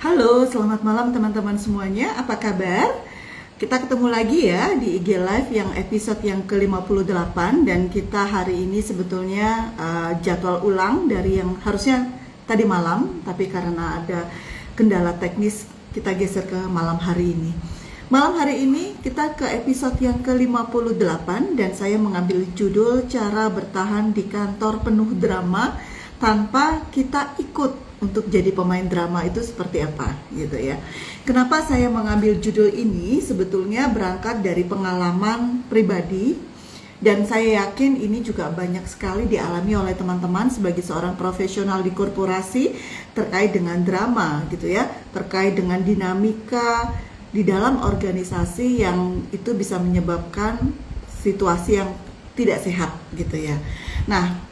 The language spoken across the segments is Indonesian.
Halo, selamat malam teman-teman semuanya. Apa kabar? Kita ketemu lagi ya di IG Live yang episode yang ke-58. Dan kita hari ini sebetulnya jadwal ulang dari yang harusnya tadi malam, tapi karena ada kendala teknis kita geser ke malam hari ini. Malam hari ini kita ke episode yang ke-58 dan saya mengambil judul cara bertahan di kantor penuh drama tanpa kita ikut untuk jadi pemain drama itu seperti apa gitu ya. Kenapa saya mengambil judul ini? Sebetulnya berangkat dari pengalaman pribadi dan saya yakin ini juga banyak sekali dialami oleh teman-teman sebagai seorang profesional di korporasi terkait dengan drama gitu ya, terkait dengan dinamika di dalam organisasi yang itu bisa menyebabkan situasi yang tidak sehat gitu ya. Nah,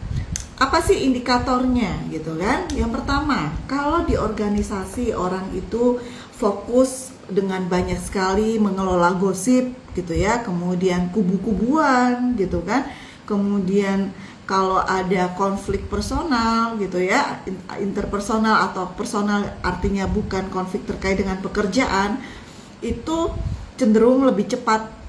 apa sih indikatornya gitu kan? Yang pertama, kalau di organisasi orang itu fokus dengan banyak sekali mengelola gosip gitu ya, kemudian kubu-kubuan gitu kan, kemudian kalau ada konflik personal gitu ya, interpersonal atau personal artinya bukan konflik terkait dengan pekerjaan, itu cenderung lebih cepat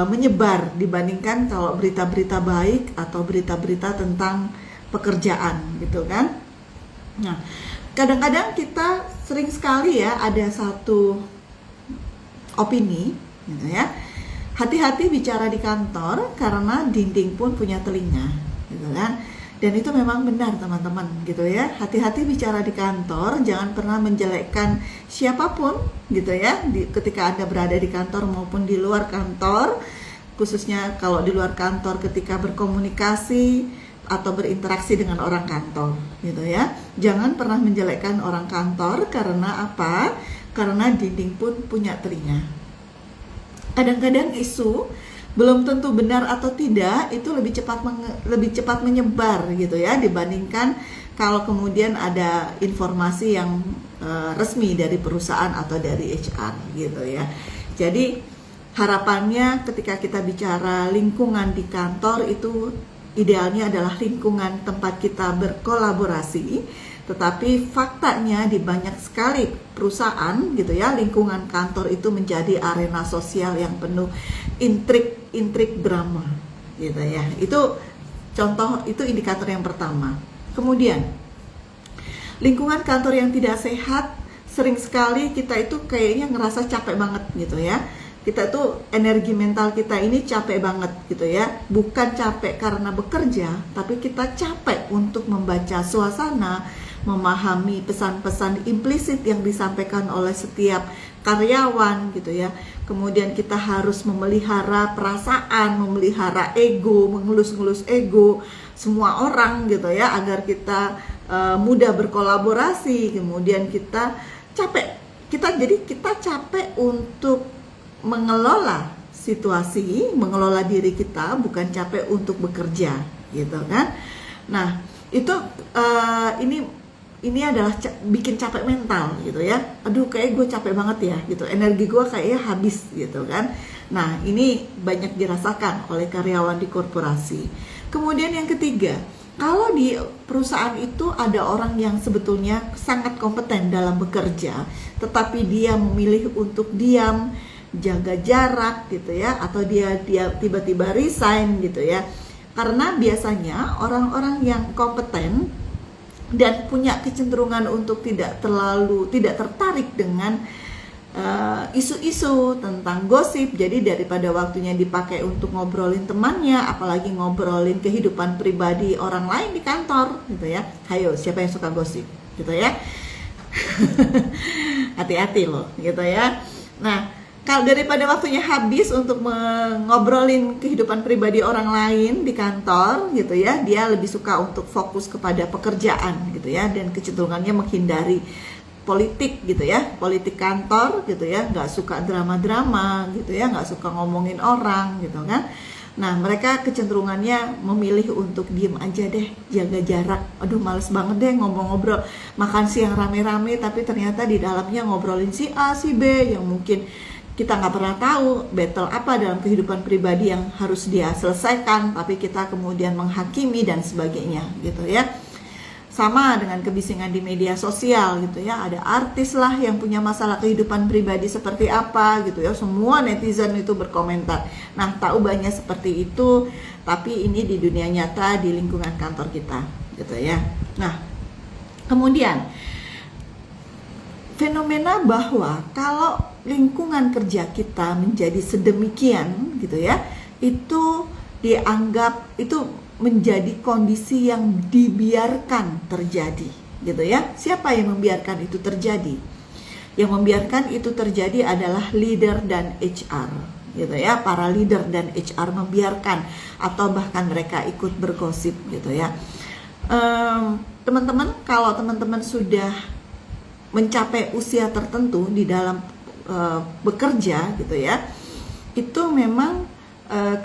menyebar dibandingkan kalau berita-berita baik atau berita-berita tentang pekerjaan gitu kan. Nah, kadang-kadang kita sering sekali ya ada satu opini gitu ya. Hati-hati bicara di kantor karena dinding pun punya telinga gitu kan. Dan itu memang benar teman-teman gitu ya. Hati-hati bicara di kantor, jangan pernah menjelekkan siapapun gitu ya. Ketika Anda berada di kantor maupun di luar kantor, khususnya kalau di luar kantor ketika berkomunikasi atau berinteraksi dengan orang kantor gitu ya. Jangan pernah menjelekkan orang kantor karena apa? Karena dinding pun punya telinga. Kadang-kadang isu belum tentu benar atau tidak itu lebih cepat menyebar gitu ya dibandingkan kalau kemudian ada informasi yang resmi dari perusahaan atau dari HR gitu ya. Jadi harapannya ketika kita bicara lingkungan di kantor itu idealnya adalah lingkungan tempat kita berkolaborasi, tetapi faktanya di banyak sekali perusahaan gitu ya, lingkungan kantor itu menjadi arena sosial yang penuh intrik drama gitu ya. Itu contoh, itu indikator yang pertama. Kemudian lingkungan kantor yang tidak sehat, sering sekali kita itu kayaknya ngerasa capek banget gitu ya. Kita tuh energi mental kita ini capek banget gitu ya. Bukan capek karena bekerja, tapi kita capek untuk membaca suasana, memahami pesan-pesan implisit yang disampaikan oleh setiap karyawan gitu ya. Kemudian kita harus memelihara perasaan, memelihara ego, mengelus-ngelus ego semua orang gitu ya, agar kita mudah berkolaborasi. Kemudian kita capek, kita capek untuk mengelola situasi, mengelola diri kita, bukan capek untuk bekerja gitu kan. Nah, itu ini adalah bikin capek mental gitu ya. Aduh, kayak gue capek banget ya gitu, energi gue kayaknya habis gitu kan. Nah, ini banyak dirasakan oleh karyawan di korporasi. Kemudian yang ketiga, kalau di perusahaan itu ada orang yang sebetulnya sangat kompeten dalam bekerja, tetapi dia memilih untuk diam, jaga jarak gitu ya, atau dia tiba-tiba resign gitu ya. Karena biasanya orang-orang yang kompeten dan punya kecenderungan untuk tidak tertarik dengan isu-isu tentang gosip. Jadi daripada waktunya dipakai untuk ngobrolin temannya, apalagi ngobrolin kehidupan pribadi orang lain di kantor gitu ya. Hayo, siapa yang suka gosip gitu ya. Hati-hati loh gitu ya. Nah, kalau daripada waktunya habis untuk ngobrolin kehidupan pribadi orang lain di kantor gitu ya, dia lebih suka untuk fokus kepada pekerjaan gitu ya, dan kecenderungannya menghindari politik gitu ya, politik kantor gitu ya, nggak suka drama-drama gitu ya, nggak suka ngomongin orang gitu kan. Nah, mereka kecenderungannya memilih untuk diem aja deh, jaga jarak. Aduh, males banget deh ngobrol-ngobrol, makan siang rame-rame tapi ternyata di dalamnya ngobrolin si A, si B yang mungkin kita nggak pernah tahu battle apa dalam kehidupan pribadi yang harus dia selesaikan, tapi kita kemudian menghakimi dan sebagainya gitu ya. sama dengan kebisingan di media sosial gitu ya, ada artis lah yang punya masalah kehidupan pribadi seperti apa gitu ya, semua netizen itu berkomentar. Nah, tak ubahnya seperti itu, tapi ini di dunia nyata, di lingkungan kantor kita gitu ya. Nah, kemudian fenomena bahwa kalau lingkungan kerja kita menjadi sedemikian gitu ya, itu dianggap itu menjadi kondisi yang dibiarkan terjadi gitu ya. Siapa yang membiarkan itu terjadi? Yang membiarkan itu terjadi adalah leader dan HR gitu ya. Para leader dan HR membiarkan atau bahkan mereka ikut bergosip gitu ya. Teman-teman, kalau teman-teman sudah mencapai usia tertentu di dalam bekerja gitu ya, itu memang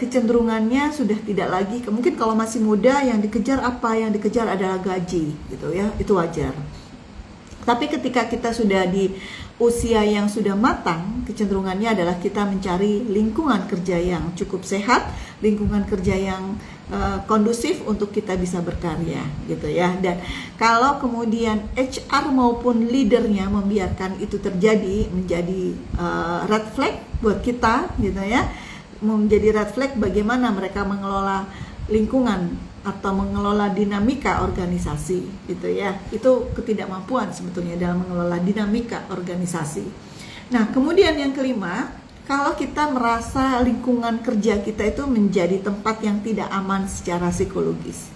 kecenderungannya sudah tidak lagi, mungkin kalau masih muda yang dikejar apa? Yang dikejar adalah gaji gitu ya, itu wajar. Tapi ketika kita sudah di usia yang sudah matang, kecenderungannya adalah kita mencari lingkungan kerja yang cukup sehat, lingkungan kerja yang kondusif untuk kita bisa berkarya gitu ya. Dan kalau kemudian HR maupun leadernya membiarkan itu terjadi, menjadi red flag buat kita gitu ya, menjadi red flag bagaimana mereka mengelola lingkungan atau mengelola dinamika organisasi gitu ya. Itu ketidakmampuan sebetulnya dalam mengelola dinamika organisasi. Nah, kemudian yang kelima, kalau kita merasa lingkungan kerja kita itu menjadi tempat yang tidak aman secara psikologis.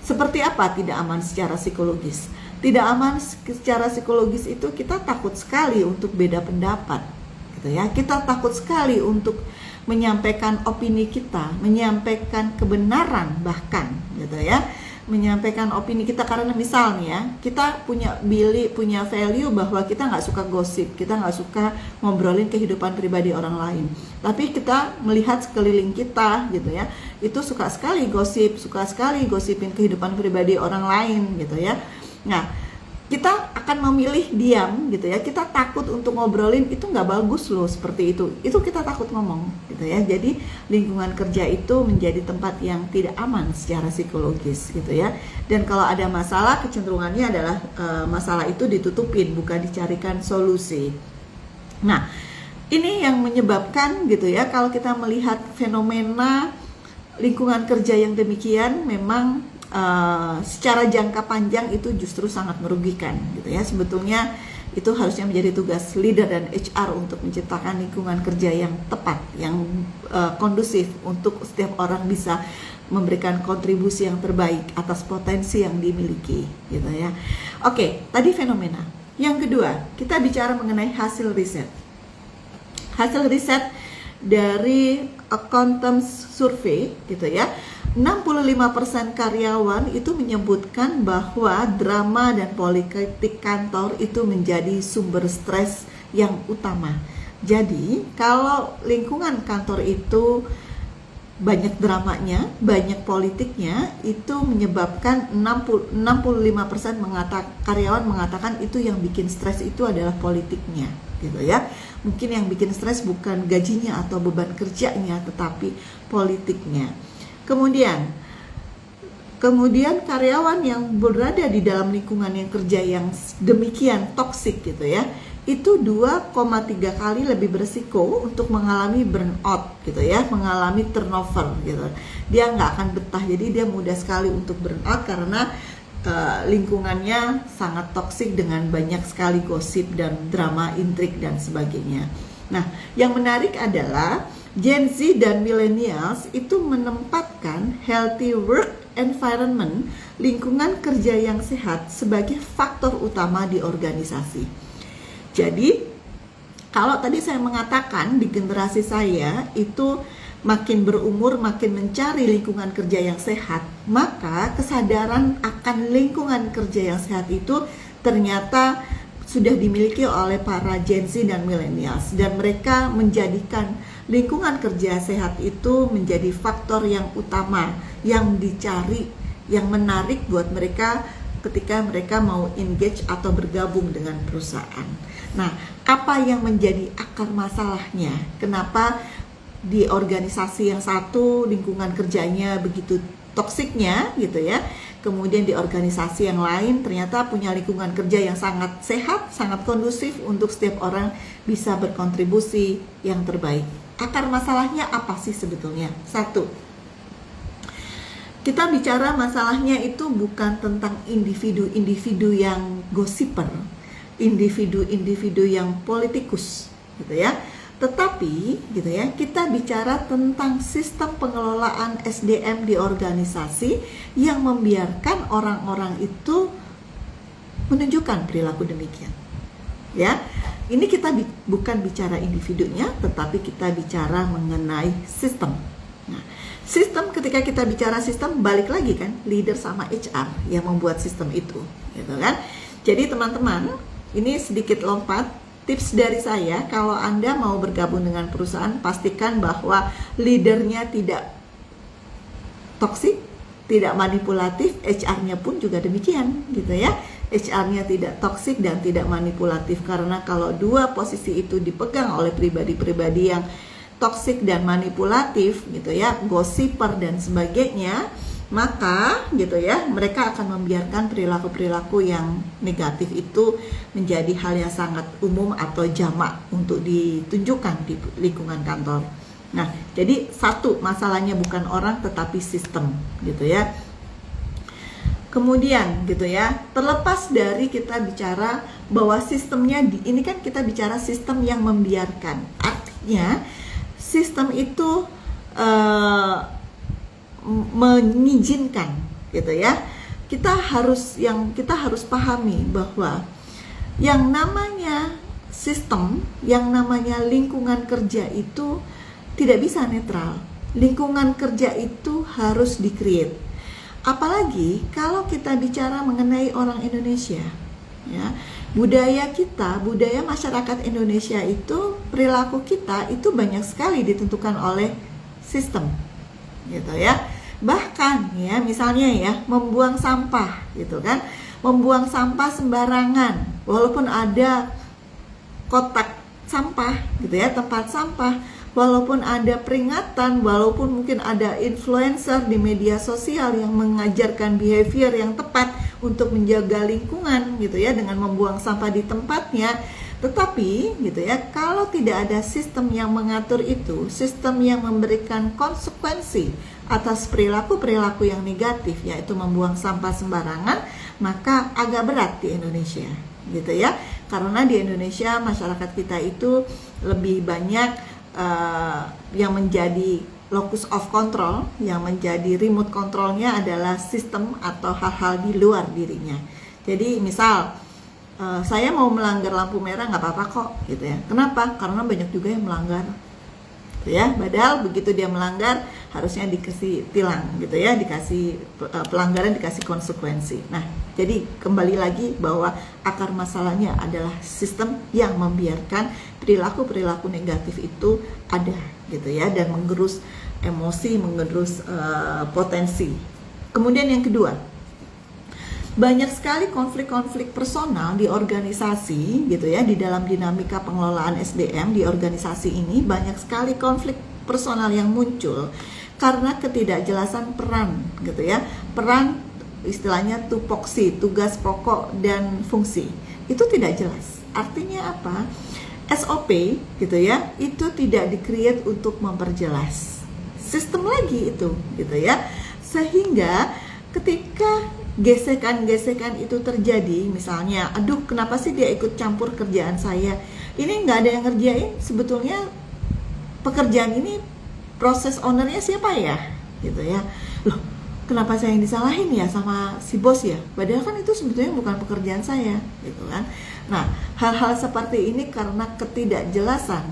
Seperti apa tidak aman secara psikologis? Tidak aman secara psikologis itu kita takut sekali untuk beda pendapat gitu ya. Kita takut sekali untuk menyampaikan opini kita, menyampaikan kebenaran bahkan gitu ya, menyampaikan opini kita, karena misalnya kita punya value bahwa kita nggak suka gosip, kita nggak suka ngobrolin kehidupan pribadi orang lain, tapi kita melihat sekeliling kita gitu ya, itu suka sekali gosipin kehidupan pribadi orang lain gitu ya. Nah, kita akan memilih diam gitu ya, kita takut untuk ngobrolin, itu nggak bagus loh seperti itu kita takut ngomong gitu ya. Jadi lingkungan kerja itu menjadi tempat yang tidak aman secara psikologis gitu ya. Dan kalau ada masalah, kecenderungannya adalah masalah itu ditutupin, bukan dicarikan solusi. Nah, ini yang menyebabkan gitu ya, kalau kita melihat fenomena lingkungan kerja yang demikian, memang secara jangka panjang itu justru sangat merugikan gitu ya. Sebetulnya itu harusnya menjadi tugas leader dan HR untuk menciptakan lingkungan kerja yang tepat, yang kondusif untuk setiap orang bisa memberikan kontribusi yang terbaik atas potensi yang dimiliki gitu ya. Oke, tadi fenomena. Yang kedua, kita bicara mengenai hasil riset. Hasil riset dari Accountants Survey gitu ya. 65% karyawan itu menyebutkan bahwa drama dan politik kantor itu menjadi sumber stres yang utama. Jadi, kalau lingkungan kantor itu banyak dramanya, banyak politiknya, itu menyebabkan 65% karyawan mengatakan itu yang bikin stres itu adalah politiknya, gitu ya. Mungkin yang bikin stres bukan gajinya atau beban kerjanya, tetapi politiknya. Kemudian karyawan yang berada di dalam lingkungan yang kerja yang demikian toksik gitu ya, itu 2,3 kali lebih berisiko untuk mengalami burnout gitu ya, mengalami turnover gitu. Dia nggak akan betah, jadi dia mudah sekali untuk burnout karena lingkungannya sangat toksik dengan banyak sekali gosip dan drama, intrik dan sebagainya. Nah, yang menarik adalah Gen Z dan millennials itu menempatkan healthy work environment, lingkungan kerja yang sehat, sebagai faktor utama di organisasi. Jadi, kalau tadi saya mengatakan di generasi saya itu makin berumur, makin mencari lingkungan kerja yang sehat, maka kesadaran akan lingkungan kerja yang sehat itu ternyata sudah dimiliki oleh para Gen Z dan millennials, dan mereka menjadikan lingkungan kerja sehat itu menjadi faktor yang utama, yang dicari, yang menarik buat mereka ketika mereka mau engage atau bergabung dengan perusahaan. Nah, apa yang menjadi akar masalahnya? Kenapa di organisasi yang satu lingkungan kerjanya begitu toksiknya gitu ya? kemudian di organisasi yang lain ternyata punya lingkungan kerja yang sangat sehat, sangat kondusif untuk setiap orang bisa berkontribusi yang terbaik. Akar masalahnya apa sih sebetulnya? Satu, kita bicara masalahnya itu bukan tentang individu-individu yang gosiper, individu-individu yang politikus, gitu ya. Tetapi gitu ya, kita bicara tentang sistem pengelolaan SDM di organisasi yang membiarkan orang-orang itu menunjukkan perilaku demikian. Ya, ini kita bukan bicara individunya, tetapi kita bicara mengenai sistem. Nah, sistem, ketika kita bicara sistem, balik lagi kan, leader sama HR yang membuat sistem itu, gitu kan. Jadi teman-teman, ini sedikit lompat. Tips dari saya, kalau Anda mau bergabung dengan perusahaan, pastikan bahwa leadernya tidak toksik, tidak manipulatif, HR-nya pun juga demikian, gitu ya. HR-nya tidak toksik dan tidak manipulatif, karena kalau dua posisi itu dipegang oleh pribadi-pribadi yang toksik dan manipulatif, gitu ya, gosiper dan sebagainya, maka gitu ya, mereka akan membiarkan perilaku-perilaku yang negatif itu menjadi hal yang sangat umum atau jamak untuk ditunjukkan di lingkungan kantor. Nah, jadi satu, masalahnya bukan orang tetapi sistem, gitu ya. Kemudian gitu ya, terlepas dari kita bicara bahwa sistemnya ini kan kita bicara sistem yang membiarkan. Artinya sistem itu mengizinkan, gitu ya. Kita harus pahami bahwa yang namanya sistem, yang namanya lingkungan kerja itu tidak bisa netral. Lingkungan kerja itu harus di-create. Apalagi kalau kita bicara mengenai orang Indonesia, ya. Budaya kita, budaya masyarakat Indonesia itu, perilaku kita itu banyak sekali ditentukan oleh sistem, gitu ya. Bahkan ya, misalnya ya, membuang sampah, gitu kan, membuang sampah sembarangan, walaupun ada kotak sampah, gitu ya, tempat sampah, walaupun ada peringatan, walaupun mungkin ada influencer di media sosial yang mengajarkan behavior yang tepat untuk menjaga lingkungan, gitu ya, dengan membuang sampah di tempatnya. Tetapi gitu ya, kalau tidak ada sistem yang mengatur itu, sistem yang memberikan konsekuensi atas perilaku-perilaku yang negatif, yaitu membuang sampah sembarangan, maka agak berat di Indonesia, gitu ya. Karena di Indonesia masyarakat kita itu lebih banyak yang menjadi locus of control, yang menjadi remote controlnya adalah sistem atau hal-hal di luar dirinya. Jadi misal saya mau melanggar lampu merah nggak apa-apa kok, gitu ya. Kenapa? Karena banyak juga yang melanggar, gitu ya. Padahal begitu dia melanggar harusnya dikasih tilang, gitu ya, dikasih pelanggaran, dikasih konsekuensi. Nah, jadi kembali lagi bahwa akar masalahnya adalah sistem yang membiarkan perilaku-perilaku negatif itu ada, gitu ya, dan menggerus emosi, menggerus potensi. Kemudian yang kedua, banyak sekali konflik-konflik personal di organisasi, gitu ya, di dalam dinamika pengelolaan SDM di organisasi ini banyak sekali konflik personal yang muncul karena ketidakjelasan peran, gitu ya. Peran istilahnya tupoksi, tugas pokok dan fungsi. Itu tidak jelas. Artinya apa? SOP, gitu ya, itu tidak di-create untuk memperjelas sistem lagi itu, gitu ya. Sehingga ketika gesekan-gesekan itu terjadi, misalnya, aduh kenapa sih dia ikut campur kerjaan saya, ini nggak ada yang ngerjain, sebetulnya pekerjaan ini proses ownernya siapa ya, gitu ya. Loh, kenapa saya yang disalahin ya sama si bos ya, padahal kan itu sebetulnya bukan pekerjaan saya, gitu kan. Nah, hal-hal seperti ini karena ketidakjelasan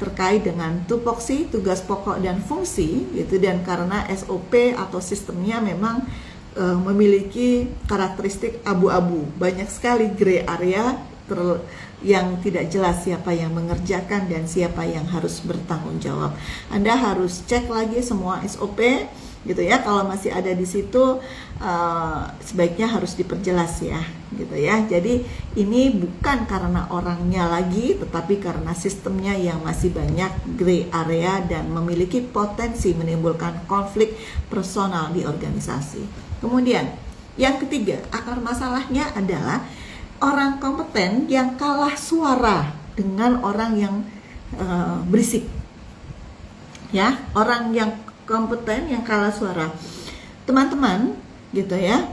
terkait dengan tupoksi, tugas pokok dan fungsi, gitu, dan karena SOP atau sistemnya memang memiliki karakteristik abu-abu, banyak sekali gray area yang tidak jelas siapa yang mengerjakan dan siapa yang harus bertanggung jawab. Anda harus cek lagi semua SOP, gitu ya. Kalau masih ada di situ, sebaiknya harus diperjelas ya, gitu ya. Jadi ini bukan karena orangnya lagi, tetapi karena sistemnya yang masih banyak gray area dan memiliki potensi menimbulkan konflik personal di organisasi. Kemudian Yang ketiga, akar masalahnya adalah orang kompeten yang kalah suara dengan orang yang berisik. Ya, orang yang kompeten yang kalah suara. Teman-teman, gitu ya.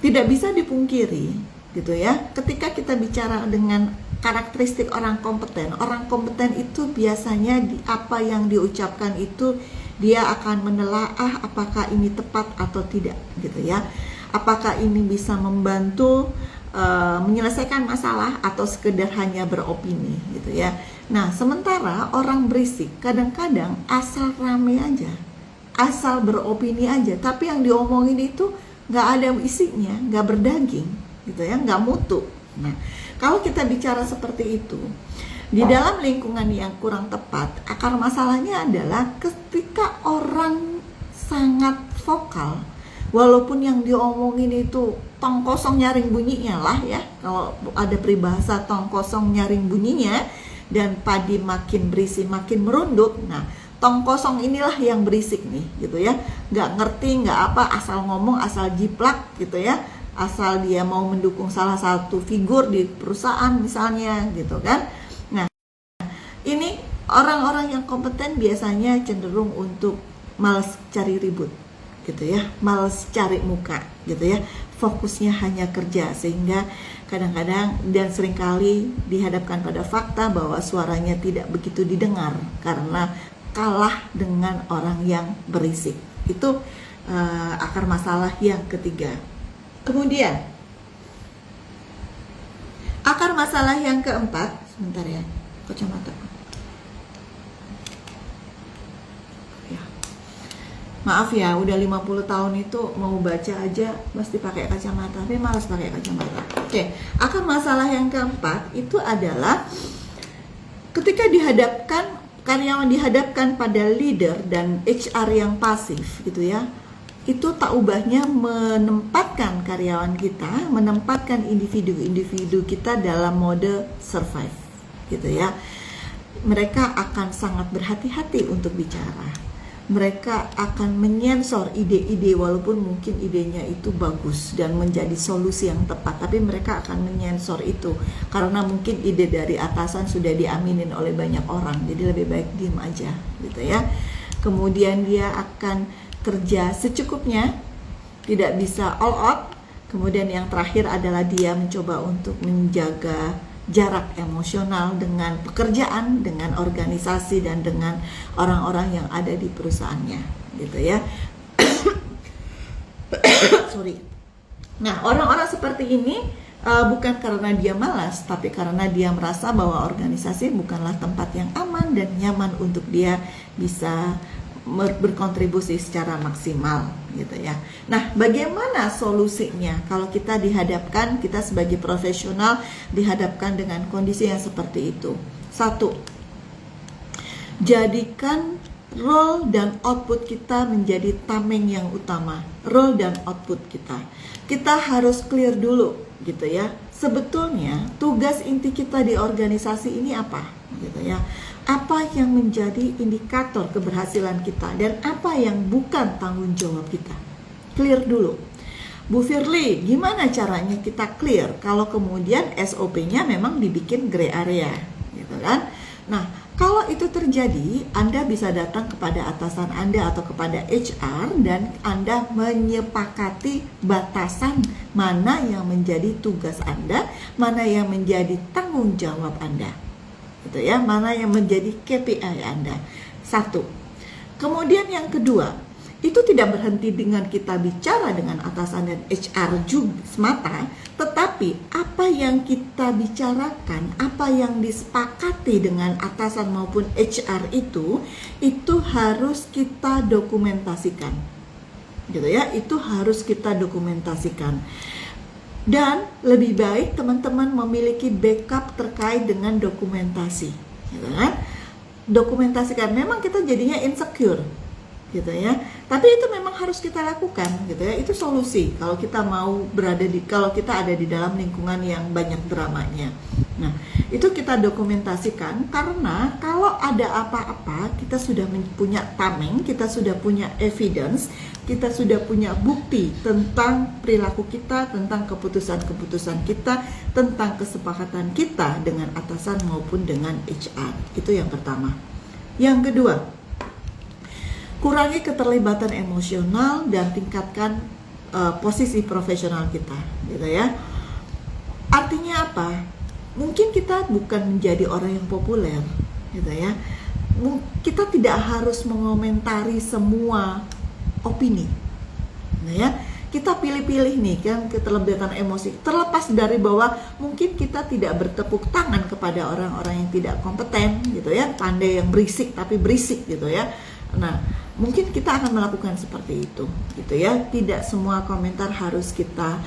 Tidak bisa dipungkiri, gitu ya. Ketika kita bicara dengan karakteristik orang kompeten itu biasanya apa yang diucapkan itu dia akan menelaah apakah ini tepat atau tidak, gitu ya. Apakah ini bisa membantu menyelesaikan masalah atau sekedar hanya beropini, gitu ya. Nah, sementara orang berisik kadang-kadang asal rame aja, asal beropini aja, tapi yang diomongin itu nggak ada isinya, nggak berdaging, gitu ya, nggak mutu. Nah, kalau kita bicara seperti itu, di dalam lingkungan yang kurang tepat, akar masalahnya adalah ketika orang sangat vokal, walaupun yang diomongin itu tong kosong nyaring bunyinya lah ya, kalau ada peribahasa tong kosong nyaring bunyinya, dan padi makin berisi makin merunduk. Nah, tong kosong inilah yang berisik nih, gitu ya, nggak ngerti, nggak apa, asal ngomong, asal jiplak, gitu ya, asal dia mau mendukung salah satu figur di perusahaan misalnya, gitu kan. Nah, ini orang-orang yang kompeten biasanya cenderung untuk malas cari ribut, gitu ya, malas cari muka, gitu ya, fokusnya hanya kerja, sehingga kadang-kadang dan seringkali dihadapkan pada fakta bahwa suaranya tidak begitu didengar karena kalah dengan orang yang berisik. Itu akar masalah yang ketiga. Kemudian akar masalah yang keempat, sebentar ya, kacamata. Maaf ya, udah 50 tahun itu mau baca aja mesti pakai kacamata, tapi malas pakai kacamata. Oke, akar masalah yang keempat itu adalah ketika karyawan dihadapkan pada leader dan HR yang pasif, gitu ya. Itu tak ubahnya menempatkan karyawan kita, menempatkan individu-individu kita dalam mode survive, gitu ya. Mereka akan sangat berhati-hati untuk bicara. Mereka akan menyensor ide-ide walaupun mungkin idenya itu bagus dan menjadi solusi yang tepat, tapi mereka akan menyensor itu karena mungkin ide dari atasan sudah diaminin oleh banyak orang, jadi lebih baik diem aja, gitu ya. Kemudian dia akan kerja secukupnya, tidak bisa all out. Kemudian yang terakhir adalah dia mencoba untuk menjaga jarak emosional dengan pekerjaan, dengan organisasi, dan dengan orang-orang yang ada di perusahaannya, gitu ya. Sorry. Nah, orang-orang seperti ini bukan karena dia malas, tapi karena dia merasa bahwa organisasi bukanlah tempat yang aman dan nyaman untuk dia bisa berkontribusi secara maksimal, gitu ya. Nah, bagaimana solusinya kalau kita sebagai profesional dihadapkan dengan kondisi yang seperti itu? Satu, jadikan role dan output kita menjadi tameng yang utama. Role dan output kita harus clear dulu, gitu ya. Sebetulnya tugas inti kita di organisasi ini apa, gitu ya. Apa yang menjadi indikator keberhasilan kita dan apa yang bukan tanggung jawab kita. Clear dulu. Bu Firly, gimana caranya kita clear kalau kemudian SOP-nya memang dibikin gray area, gitu kan? Nah, kalau itu terjadi, Anda bisa datang kepada atasan Anda atau kepada HR dan Anda menyepakati batasan mana yang menjadi tugas Anda, mana yang menjadi tanggung jawab Anda. Gitu ya, mana yang menjadi KPI Anda. Satu. Kemudian yang kedua, itu tidak berhenti dengan kita bicara dengan atasan dan HR juga semata, tetapi apa yang kita bicarakan, apa yang disepakati dengan atasan maupun HR itu harus kita dokumentasikan. Gitu ya, itu harus kita dokumentasikan. Dan lebih baik teman-teman memiliki backup terkait dengan dokumentasi, gitu kan? Dokumentasikan. Memang kita jadinya insecure, gitu ya. Tapi itu memang harus kita lakukan gitu ya. Itu solusi kalau kita mau kalau kita ada di dalam lingkungan yang banyak dramanya. Nah, itu kita dokumentasikan, karena kalau ada apa-apa kita sudah punya tameng, kita sudah punya evidence, kita sudah punya bukti tentang perilaku kita, tentang keputusan-keputusan kita, tentang kesepakatan kita dengan atasan maupun dengan HR. Itu yang pertama. Yang kedua, kurangi keterlibatan emosional dan tingkatkan posisi profesional kita, gitu ya. Artinya apa? Mungkin kita bukan menjadi orang yang populer, gitu ya. Kita tidak harus mengomentari semua opini, gitu ya. Kita pilih-pilih nih kan keterlibatan emosi. Terlepas dari bahwa mungkin kita tidak bertepuk tangan kepada orang-orang yang tidak kompeten, gitu ya. Pandai yang berisik tapi berisik, gitu ya. Nah, mungkin kita akan melakukan seperti itu, gitu ya. Tidak semua komentar harus kita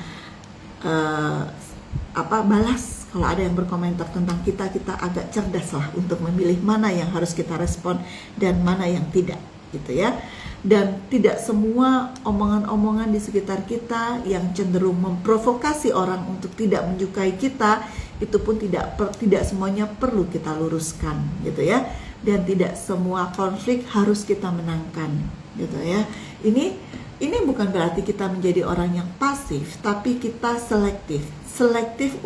balas. Kalau ada yang berkomentar tentang kita agak cerdas lah untuk memilih mana yang harus kita respon dan mana yang tidak, gitu ya. Dan tidak semua omongan-omongan di sekitar kita yang cenderung memprovokasi orang untuk tidak menyukai kita, itu pun tidak semuanya perlu kita luruskan, gitu ya. Dan tidak semua konflik harus kita menangkan, gitu ya. Ini bukan berarti kita menjadi orang yang pasif, tapi kita selektif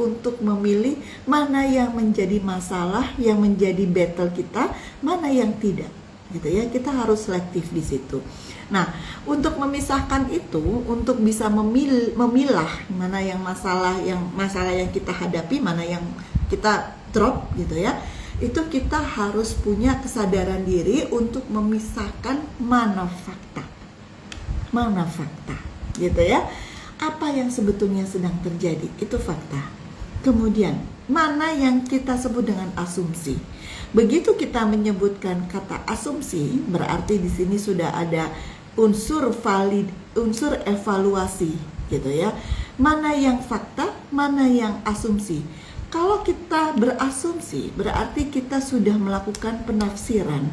untuk memilih mana yang menjadi masalah, yang menjadi battle kita, mana yang tidak, gitu ya. Kita harus selektif di situ. Nah, untuk memisahkan itu, untuk bisa memilah mana yang masalah yang kita hadapi, mana yang kita drop, gitu ya. Itu kita harus punya kesadaran diri untuk memisahkan mana fakta, gitu ya. Apa yang sebetulnya sedang terjadi, itu fakta. Kemudian, mana yang kita sebut dengan asumsi. Begitu kita menyebutkan kata asumsi, berarti di sini sudah ada unsur evaluasi, gitu ya. Mana yang fakta, mana yang asumsi. Kalau kita berasumsi, berarti kita sudah melakukan penafsiran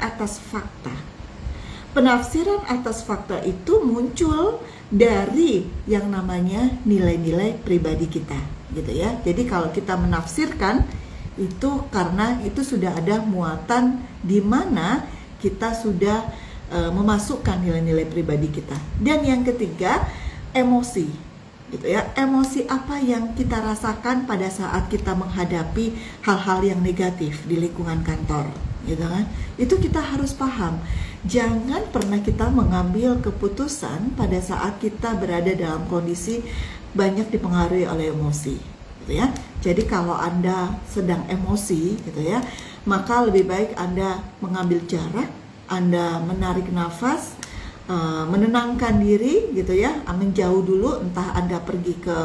atas fakta. Penafsiran atas fakta itu muncul dari yang namanya nilai-nilai pribadi kita, gitu ya. Jadi kalau kita menafsirkan itu karena itu sudah ada muatan di mana kita sudah memasukkan nilai-nilai pribadi kita. Dan yang ketiga, emosi, gitu ya. Emosi apa yang kita rasakan pada saat kita menghadapi hal-hal yang negatif di lingkungan kantor, gitu kan. Itu kita harus paham. Jangan pernah kita mengambil keputusan pada saat kita berada dalam kondisi banyak dipengaruhi oleh emosi, gitu ya. Jadi kalau Anda sedang emosi, gitu ya, maka lebih baik Anda mengambil jarak, Anda menarik nafas, menenangkan diri, gitu ya, menjauh dulu, entah Anda pergi ke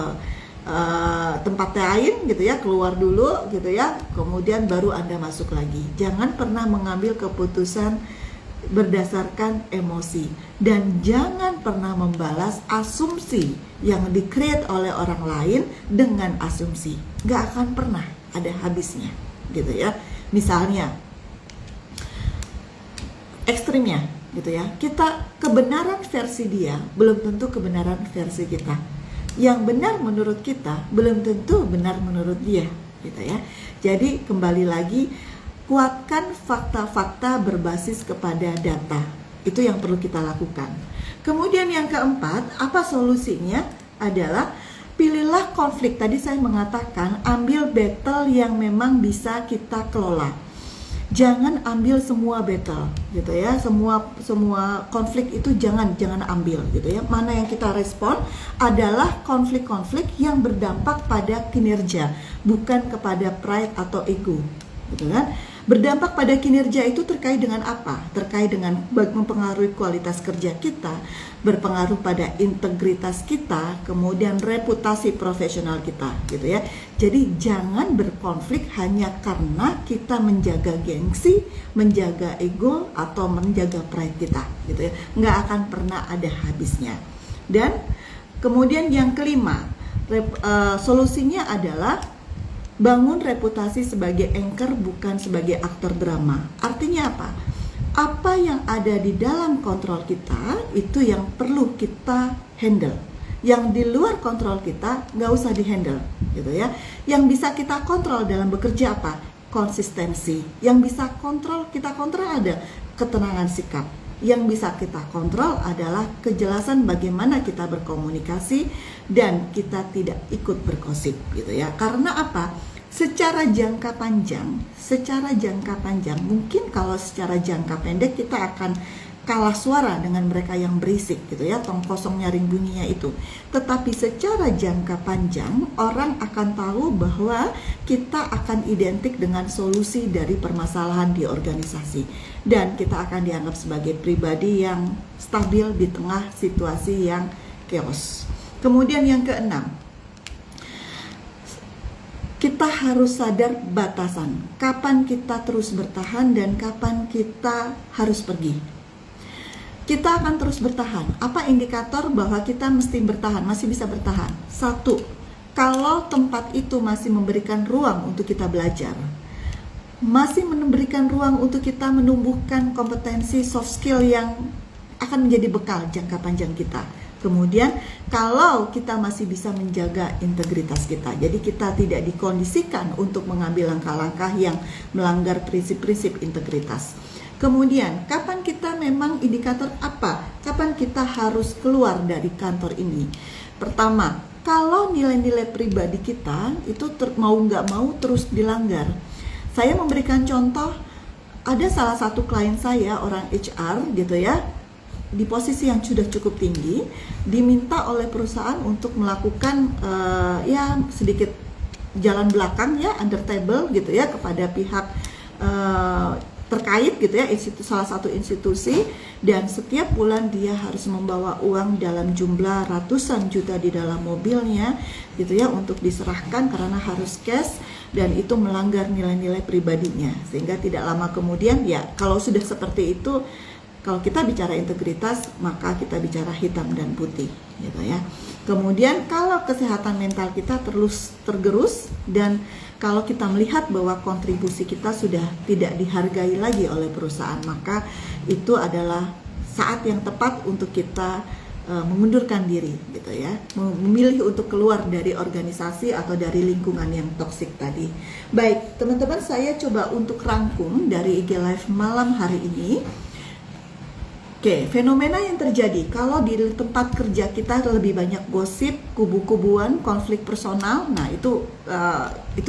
tempat lain, gitu ya, keluar dulu, gitu ya, kemudian baru Anda masuk lagi. Jangan pernah mengambil keputusan berdasarkan emosi, dan jangan pernah membalas asumsi yang di-create oleh orang lain dengan asumsi. Gak akan pernah ada habisnya, gitu ya. Misalnya ekstrimnya, gitu ya, kebenaran versi dia belum tentu kebenaran versi kita. Yang benar menurut kita belum tentu benar menurut dia, gitu ya. Jadi kembali lagi, kuatkan fakta-fakta berbasis kepada data. Itu yang perlu kita lakukan. Kemudian yang keempat, apa solusinya? Adalah pilihlah konflik. Tadi saya mengatakan ambil battle yang memang bisa kita kelola. Jangan ambil semua battle, gitu ya. Semua konflik itu jangan ambil, gitu ya. Mana yang kita respon adalah konflik-konflik yang berdampak pada kinerja, bukan kepada pride atau ego, gitu kan. Berdampak pada kinerja itu terkait dengan apa? Terkait dengan mempengaruhi kualitas kerja kita, berpengaruh pada integritas kita, kemudian reputasi profesional kita, gitu ya. Jadi jangan berkonflik hanya karena kita menjaga gengsi, menjaga ego, atau menjaga pride kita, gitu ya. Nggak akan pernah ada habisnya. Dan kemudian yang kelima, solusinya adalah bangun reputasi sebagai anchor, bukan sebagai aktor drama. Artinya apa? Apa yang ada di dalam kontrol kita itu yang perlu kita handle. Yang di luar kontrol kita nggak usah dihandle, gitu ya. Yang bisa kita kontrol dalam bekerja apa? Konsistensi. Yang bisa kita kontrol ada ketenangan sikap. Yang bisa kita kontrol adalah kejelasan bagaimana kita berkomunikasi dan kita tidak ikut bergosip, gitu ya. Karena apa? Secara jangka panjang mungkin kalau secara jangka pendek kita akan kalah suara dengan mereka yang berisik, gitu ya, tong kosong nyaring bunyinya itu. Tetapi secara jangka panjang orang akan tahu bahwa kita akan identik dengan solusi dari permasalahan di organisasi, dan kita akan dianggap sebagai pribadi yang stabil di tengah situasi yang chaos. Kemudian yang keenam, kita harus sadar batasan, kapan kita terus bertahan dan kapan kita harus pergi. Kita akan terus bertahan. Apa indikator bahwa kita mesti bertahan, masih bisa bertahan? Satu, kalau tempat itu masih memberikan ruang untuk kita belajar, masih memberikan ruang untuk kita menumbuhkan kompetensi soft skill yang akan menjadi bekal jangka panjang kita. Kemudian kalau kita masih bisa menjaga integritas kita, jadi kita tidak dikondisikan untuk mengambil langkah-langkah yang melanggar prinsip-prinsip integritas. Kemudian, kapan kita memang indikator apa? Kapan kita harus keluar dari kantor ini? Pertama, kalau nilai-nilai pribadi kita itu mau nggak mau terus dilanggar. Saya memberikan contoh, ada salah satu klien saya, orang HR gitu ya, di posisi yang sudah cukup tinggi, diminta oleh perusahaan untuk melakukan ya sedikit jalan belakang ya, under table gitu ya, kepada pihak terkait gitu ya, salah satu institusi, dan setiap bulan dia harus membawa uang dalam jumlah ratusan juta di dalam mobilnya gitu ya, untuk diserahkan karena harus cash, dan itu melanggar nilai-nilai pribadinya. Sehingga tidak lama kemudian ya, kalau sudah seperti itu, kalau kita bicara integritas, maka kita bicara hitam dan putih gitu ya. Kemudian kalau kesehatan mental kita terus tergerus, dan kalau kita melihat bahwa kontribusi kita sudah tidak dihargai lagi oleh perusahaan, maka itu adalah saat yang tepat untuk kita mengundurkan diri gitu ya, memilih untuk keluar dari organisasi atau dari lingkungan yang toksik tadi. Baik, teman-teman, saya coba untuk rangkum dari IG Live malam hari ini. Oke, fenomena yang terjadi kalau di tempat kerja kita lebih banyak gosip, kubu-kubuan, konflik personal. Nah, itu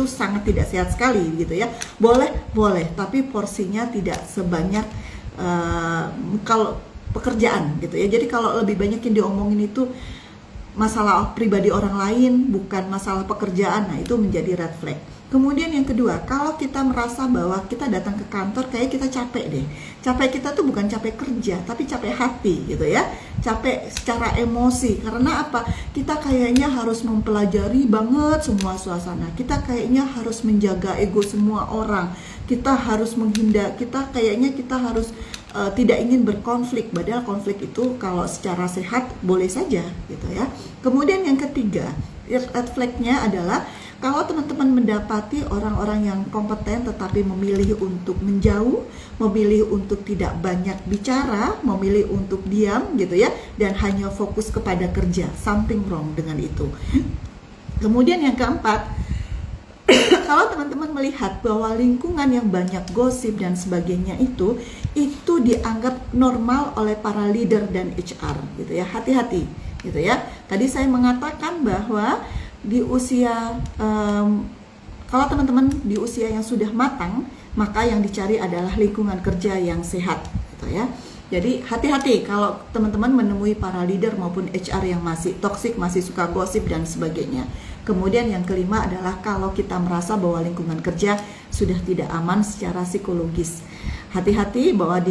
sangat tidak sehat sekali gitu ya. Boleh, tapi porsinya tidak sebanyak kalau pekerjaan gitu ya. Jadi kalau lebih banyak yang diomongin itu masalah pribadi orang lain, bukan masalah pekerjaan, nah itu menjadi red flag. Kemudian yang kedua, kalau kita merasa bahwa kita datang ke kantor kayak kita capek deh. Capek kita tuh bukan capek kerja, tapi capek hati gitu ya. Capek secara emosi. Karena apa? Kita kayaknya harus mempelajari banget semua suasana. Kita kayaknya harus menjaga ego semua orang. Kita harus menghindar, kita harus tidak ingin berkonflik. Padahal konflik itu kalau secara sehat boleh saja gitu ya. Kemudian yang ketiga, red flag-nya adalah kalau teman-teman mendapati orang-orang yang kompeten tetapi memilih untuk menjauh, memilih untuk tidak banyak bicara, memilih untuk diam gitu ya, dan hanya fokus kepada kerja, something wrong dengan itu. Kemudian yang keempat, kalau teman-teman melihat bahwa lingkungan yang banyak gosip dan sebagainya itu dianggap normal oleh para leader dan HR gitu ya, hati-hati gitu ya. Tadi saya mengatakan bahwa di usia kalau teman-teman di usia yang sudah matang, maka yang dicari adalah lingkungan kerja yang sehat gitu ya. Jadi hati-hati kalau teman-teman menemui para leader maupun HR yang masih toksik, masih suka gosip dan sebagainya. Kemudian yang kelima adalah kalau kita merasa bahwa lingkungan kerja sudah tidak aman secara psikologis. Hati-hati bahwa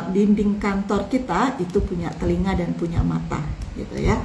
dinding kantor kita itu punya telinga dan punya mata gitu ya.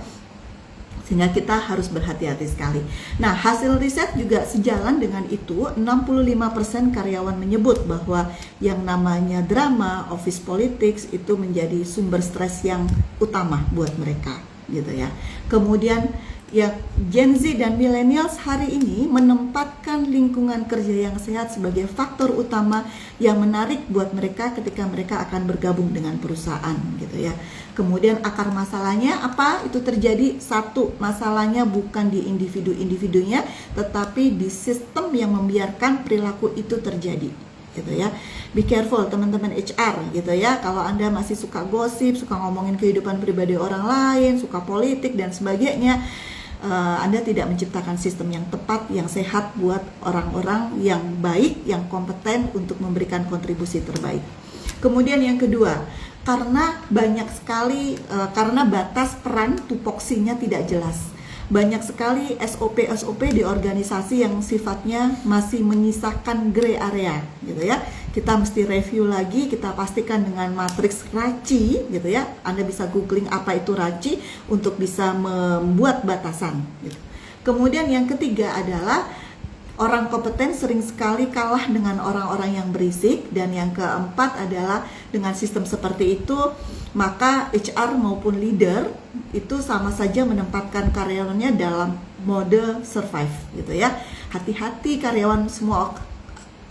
Sehingga kita harus berhati-hati sekali. Nah, hasil riset juga sejalan dengan itu. 65% karyawan menyebut bahwa yang namanya drama, office politics itu menjadi sumber stres yang utama buat mereka gitu ya. Kemudian ya Gen Z dan millennials hari ini menempatkan lingkungan kerja yang sehat sebagai faktor utama yang menarik buat mereka ketika mereka akan bergabung dengan perusahaan gitu ya. Kemudian akar masalahnya apa itu terjadi? Satu, masalahnya bukan di individu-individunya, tetapi di sistem yang membiarkan perilaku itu terjadi gitu ya. Be careful teman-teman HR gitu ya. Kalau Anda masih suka gosip, suka ngomongin kehidupan pribadi orang lain, suka politik dan sebagainya, Anda tidak menciptakan sistem yang tepat, yang sehat buat orang-orang yang baik, yang kompeten untuk memberikan kontribusi terbaik. Kemudian yang kedua, karena banyak sekali, karena batas peran tupoksinya tidak jelas. Banyak sekali SOP-SOP di organisasi yang sifatnya masih menyisakan gray area gitu ya. Kita mesti review lagi, kita pastikan dengan matriks RACI gitu ya. Anda bisa googling apa itu RACI untuk bisa membuat batasan gitu. Kemudian yang ketiga adalah orang kompeten sering sekali kalah dengan orang-orang yang berisik. Dan yang keempat adalah dengan sistem seperti itu, maka HR maupun leader itu sama saja menempatkan karyawannya dalam mode survive gitu ya. Hati-hati karyawan, semua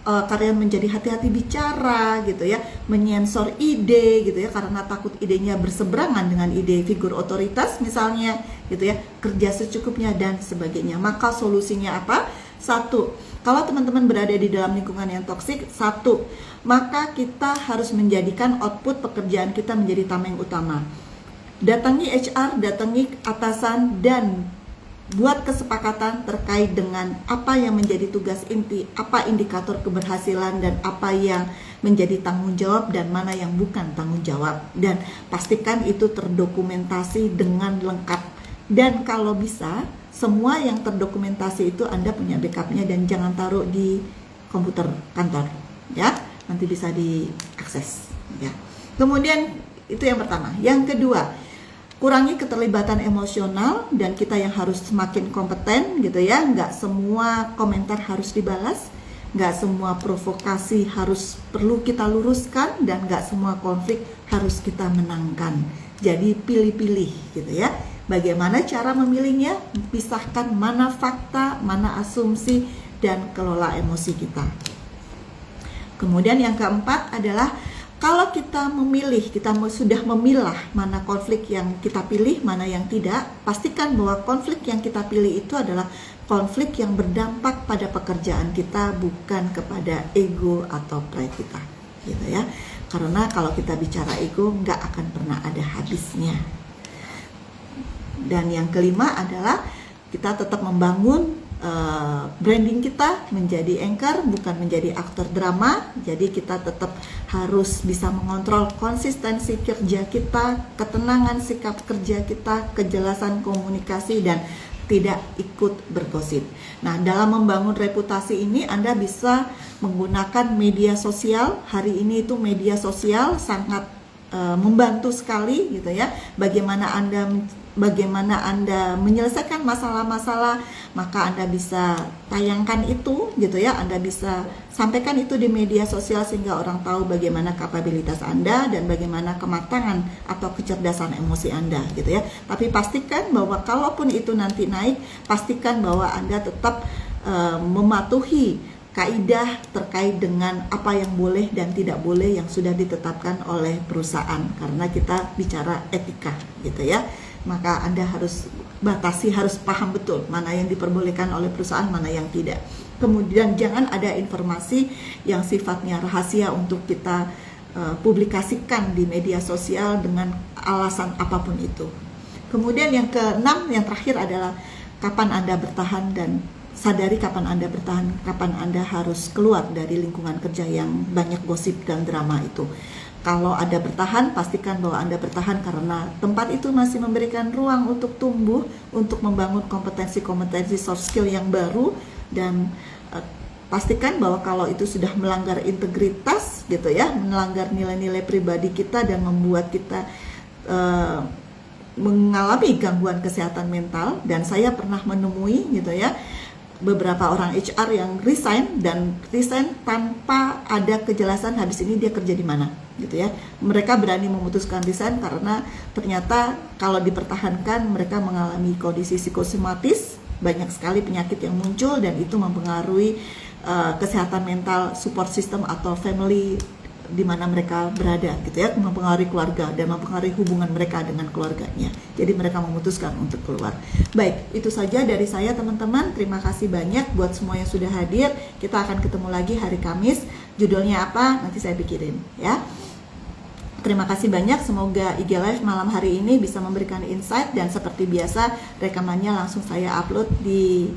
karyawan menjadi hati-hati bicara gitu ya, menyensor ide gitu ya, karena takut idenya berseberangan dengan ide figur otoritas misalnya gitu ya, kerja secukupnya dan sebagainya. Maka solusinya apa? Satu, kalau teman-teman berada di dalam lingkungan yang toksik, satu, maka kita harus menjadikan output pekerjaan kita menjadi tameng utama. Datangi HR, datangi atasan, dan buat kesepakatan terkait dengan apa yang menjadi tugas inti, apa indikator keberhasilan, dan apa yang menjadi tanggung jawab dan mana yang bukan tanggung jawab. Dan pastikan itu terdokumentasi dengan lengkap. Dan kalau bisa, semua yang terdokumentasi itu Anda punya backupnya dan jangan taruh di komputer kantor ya, nanti bisa diakses ya. Kemudian itu yang pertama. Yang kedua, kurangi keterlibatan emosional dan kita yang harus semakin kompeten gitu ya. Nggak semua komentar harus dibalas, nggak semua provokasi harus perlu kita luruskan, dan nggak semua konflik harus kita menangkan. Jadi pilih-pilih gitu ya. Bagaimana cara memilihnya? Pisahkan mana fakta, mana asumsi, dan kelola emosi kita. Kemudian yang keempat adalah kalau kita memilih, kita sudah memilah mana konflik yang kita pilih, mana yang tidak, pastikan bahwa konflik yang kita pilih itu adalah konflik yang berdampak pada pekerjaan kita, bukan kepada ego atau pride kita gitu ya. Karena kalau kita bicara ego, nggak akan pernah ada habisnya. Dan yang kelima adalah kita tetap membangun branding kita menjadi anchor, bukan menjadi aktor drama. Jadi kita tetap harus bisa mengontrol konsistensi kerja kita, ketenangan sikap kerja kita, kejelasan komunikasi, dan tidak ikut bergosip. Nah, dalam membangun reputasi ini Anda bisa menggunakan media sosial. Hari ini itu media sosial sangat membantu sekali gitu ya. Bagaimana Anda menyelesaikan masalah-masalah, maka Anda bisa tayangkan itu gitu ya. Anda bisa sampaikan itu di media sosial sehingga orang tahu bagaimana kapabilitas Anda dan bagaimana kematangan atau kecerdasan emosi Anda gitu ya. Tapi pastikan bahwa kalaupun itu nanti naik, pastikan bahwa Anda tetap mematuhi kaidah terkait dengan apa yang boleh dan tidak boleh yang sudah ditetapkan oleh perusahaan, karena kita bicara etika gitu ya. Maka Anda harus batasi, harus paham betul mana yang diperbolehkan oleh perusahaan, mana yang tidak. Kemudian jangan ada informasi yang sifatnya rahasia untuk kita publikasikan di media sosial dengan alasan apapun itu. Kemudian yang keenam, yang terakhir adalah kapan Anda bertahan, dan sadari kapan Anda bertahan, kapan Anda harus keluar dari lingkungan kerja yang banyak gosip dan drama itu. Kalau Anda bertahan, pastikan bahwa Anda bertahan karena tempat itu masih memberikan ruang untuk tumbuh, untuk membangun kompetensi-kompetensi soft skill yang baru, dan pastikan bahwa kalau itu sudah melanggar integritas gitu ya, melanggar nilai-nilai pribadi kita dan membuat kita mengalami gangguan kesehatan mental. Dan saya pernah menemui gitu ya, beberapa orang HR yang resign tanpa ada kejelasan habis ini dia kerja di mana gitu ya. Mereka berani memutuskan resign karena ternyata kalau dipertahankan mereka mengalami kondisi psikosomatis, banyak sekali penyakit yang muncul dan itu mempengaruhi kesehatan mental, support system atau family di mana mereka berada gitu ya, mempengaruhi keluarga dan mempengaruhi hubungan mereka dengan keluarganya. Jadi mereka memutuskan untuk keluar. Baik, itu saja dari saya teman-teman. Terima kasih banyak buat semua yang sudah hadir. Kita akan ketemu lagi hari Kamis. Judulnya apa? Nanti saya pikirin ya. Terima kasih banyak. Semoga IG Live malam hari ini bisa memberikan insight dan seperti biasa rekamannya langsung saya upload di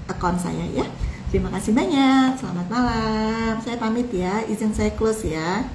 akun saya ya. Terima kasih banyak, selamat malam. Saya pamit ya, izin saya close ya.